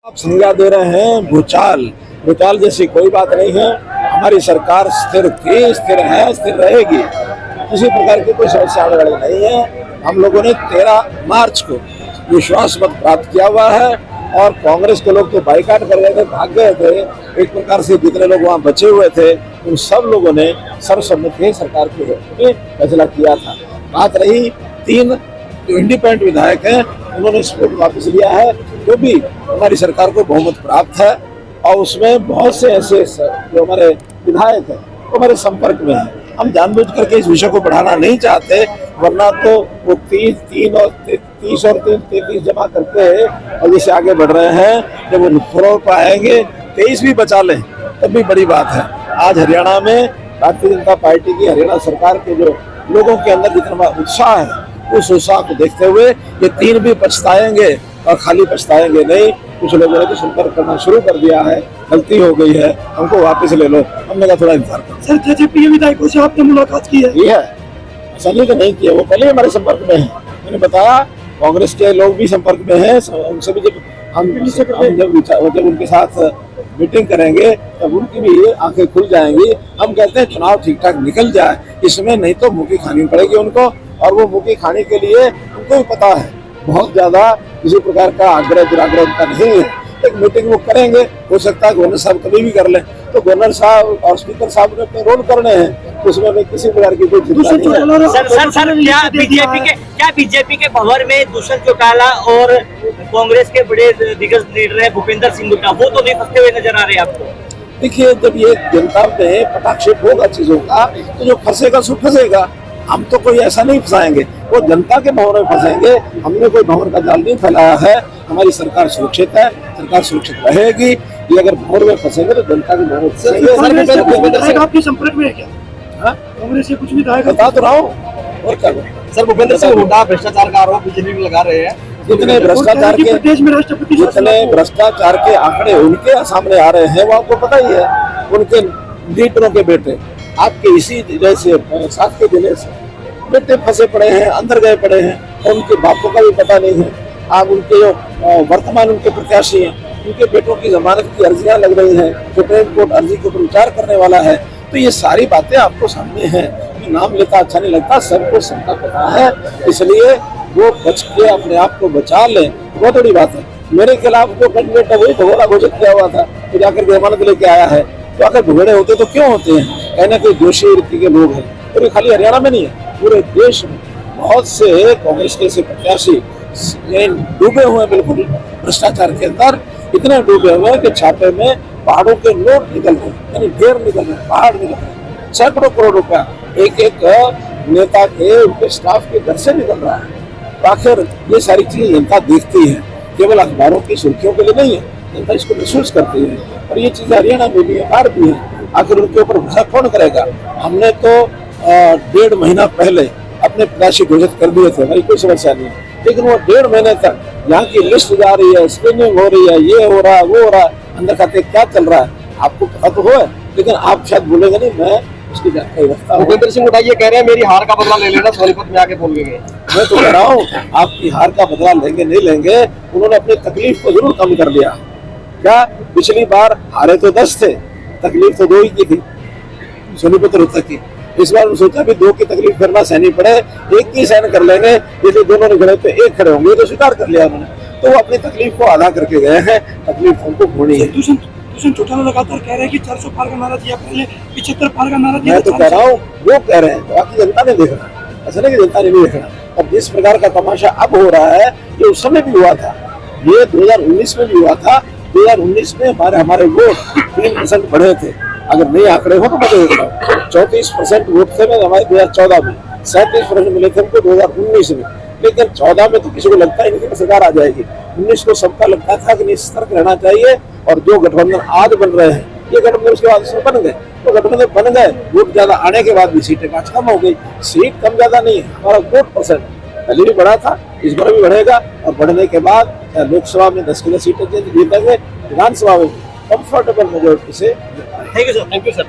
आप संज्ञा दे रहे हैं भूचाल। भूचाल जैसी कोई बात नहीं है। हमारी सरकार स्थिर थी, स्थिर है, स्थिर रहेगी। किसी प्रकार की कोई समस्या आने वाली नहीं है। हम लोगों ने 13 मार्च को विश्वास मत प्राप्त किया हुआ है और कांग्रेस के लोग तो बाइकाट कर गए थे, भाग गए थे। एक प्रकार से जितने लोग वहाँ बचे हुए थे उन सब लोगों ने सर्वसम्मति सरकार के फैसला किया था। बात रही 3 जो इंडिपेंडेंट विधायक हैं उन्होंने सपोर्ट वापस लिया है, जो भी हमारी सरकार को बहुमत प्राप्त है और उसमें बहुत से ऐसे जो हमारे विधायक हैं वो हमारे संपर्क में हैं। हम जानबूझ करके इस विषय को बढ़ाना नहीं चाहते, वरना तो वो 30 और 33 जमा करके और जैसे आगे बढ़ रहे हैं, जब वो फ्लोर पर आएंगे 23 भी बचा लें तब भी बड़ी बात है। आज हरियाणा में भारतीय जनता पार्टी की हरियाणा सरकार के जो लोगों के अंदर जितना उत्साह है, उस उत्साह को देखते हुए ये 3 भी पछताएंगे और खाली पछताएंगे नहीं। कुछ लोगों ने तो संपर्क करना शुरू कर दिया है, गलती हो गई है, हमको वापस ले लो। हमने कहा थोड़ा इंतजार करो। सर, जेजेपी विधायकों से आपने मुलाकात की है? ये है, ऐसा नहीं कि नहीं किया, वो पहले हमारे संपर्क में है। मैंने बताया कांग्रेस के लोग भी संपर्क में हैं, उनसे भी जब उनके साथ मीटिंग करेंगे तब उनकी भी आंखें खुल जाएंगी। हम कहते हैं चुनाव ठीक ठाक निकल जाए, इसमें नहीं तो मुँह की खानी पड़ेगी उनको, और वो मुँह की खाने के लिए उनको भी पता है बहुत ज्यादा किसी प्रकार का आग्रह दुराग्रह उनका नहीं है। एक मीटिंग वो करेंगे, हो सकता है गवर्नर साहब कभी भी कर लें, तो गवर्नर साहब और स्पीकर साहब ने अपने रोल करने हैं, उसमें हमें किसी प्रकार की कोई चिंता नहीं है। सर, क्या बीजेपी के भंवर में दुष्यंत चौटाला और कांग्रेस के बड़े दिग्गज लीडर है भूपेंद्र सिंह हुड्डा, वो तो नहीं फंसते हुए नजर आ रहे हैं आपको? देखिए, जब ये जनता में पटाक्षेप होगा चीजों का तो जो फंसेगा सो फंसेगा। हम तो कोई ऐसा नहीं फंसाएंगे, वो जनता के भंवर में फंसेंगे। हमने कोई भंवर का जाल नहीं फैलाया है। हमारी सरकार सुरक्षित है, सरकार सुरक्षित रहेगी। ये अगर भंवर में फंसेंगे तो जनता के भंवर फंसेंगे। आपके संपर्क में है क्या? कांग्रेस से कुछ विधायक? बता तो रहा हूँ और क्या। सर, भूपेंद्र सिंह हुड्डा भ्रष्टाचार का आरोप बीजेपी में लगा रहे हैं। जितने भ्रष्टाचार के आंकड़े उनके सामने आ रहे हैं वो आपको पता ही है। उनके लीडरों के बेटे आपके इसी जिले से, साथ के जिले से बेटे फंसे पड़े हैं, अंदर गए पड़े हैं, और उनके बापों का भी पता नहीं है। आप उनके जो वर्तमान उनके प्रत्याशी हैं, उनके बेटों की जमानत की अर्जियां लग रही हैं, सुप्रीम कोर्ट अर्जी के ऊपर विचार करने वाला है। तो ये सारी बातें आपको सामने हैं। नाम लेता अच्छा नहीं लगता, सबको सबका पता है, इसलिए वो बच के अपने आप को बचा लें, बहुत बड़ी बात है। मेरे खिलाफ जो कैंडिडेट है वही भगोड़ा घोषित किया हुआ था, तो जाकर जमानत लेके आया है। तो अगर भगोड़े होते तो क्यों होते हैं? कहना कोई दोषी वृत्ति के लोग हैं, और ये खाली हरियाणा में नहीं है, पूरे देश में बहुत से कांग्रेस के ऐसे प्रत्याशी डूबे हुए हैं बिल्कुल भ्रष्टाचार के अंदर। इतने डूबे हुए हैं कि छापे में पहाड़ों के नोट निकल रहे हैं, यानी ढेर निकल रहे हैं, पहाड़ निकल रहे हैं। सैकड़ों करोड़ रुपया एक नेता के, उनके स्टाफ के घर से निकल रहा है। तो आखिर ये सारी चीजें जनता देखती है, केवल अखबारों की सुर्खियों के लिए नहीं है, जनता इसको महसूस करती है। और ये चीजें हरियाणा में भी बाहर भी है। आखिर उनके ऊपर भरोसा कौन करेगा? हमने तो 1.5 महीना पहले अपने प्रत्याशी घोषित कर दिए थे, भाई कोई समस्या नहीं, लेकिन वो 1.5 महीने तक यहाँ की लिस्ट जा रही है, स्क्रीनिंग हो रही है, ये हो रहा है, वो हो रहा है, अंदर खाते क्या चल रहा है आपको पता तो हो, लेकिन आप शायद बोलेंगे नहीं, मैं उसकी जानकारी रखता हूँ। भूपेंद्र सिंह हुड्डा ये कह रहे हैं मेरी हार का बदला ले लेना, सोनीपत में आके बोल गए। मैं तो कह रहा हूँ आपकी हार का बदला लेंगे नहीं लेंगे, उन्होंने अपनी तकलीफ को जरूर कम कर दिया। क्या पिछली बार हारे तो 10 थे, तकलीफ तो 2 ही की थी, सोनीपत रोहतक की। इस बार सोचा भी 2 की तकलीफ करना सहनी पड़े, 1 की सहन कर लेंगे। जैसे दोनों ने खड़े तो 1 खड़े होंगे, तो स्वीकार कर लिया उन्होंने, तो वो अपनी तकलीफ को आधा करके गए हैं। तकलीफ उनको होनी है। दुष्यंत चौटाला लगातार कह रहे हैं कि 400 पार का नारा दिया, पहले 75 पार का नारा दिया। मैं तो कह रहा हूँ वो कह रहे हैं, बाकी जनता ने देखना, ऐसा नहीं कि जनता ने नहीं देखना। अब जिस प्रकार का तमाशा अब हो रहा है, ये उस समय भी हुआ था, ये 2019 में भी हुआ था। 2019 में हमारे वोट 3% बढ़े थे। अगर नए आंकड़े हो तो मैं देता हूँ 34% वोट थे हमारे 2014 में, 37% मिले थे हमको 2019 में। लेकिन 14 में तो किसी को लगता ही नहीं कि सरकार आ जाएगी। 19 को सबका लगता था कि नहीं, सतर्क रहना चाहिए। और जो गठबंधन आज बन रहे हैं, ये गठबंधन उसके बाद उसमें बन गए, तो गठबंधन बन गए, वोट ज्यादा आने के बाद भी सीटें आज कम हो गई। सीट कम ज्यादा नहीं है, हमारा वोट परसेंट पहले भी बढ़ा था, इस बार भी बढ़ेगा। और बढ़ने के बाद लोकसभा में 10 किलो सीटें जीतेंगे, विधानसभा में कंफर्टेबल मेजोरिटी से। Thank you sir.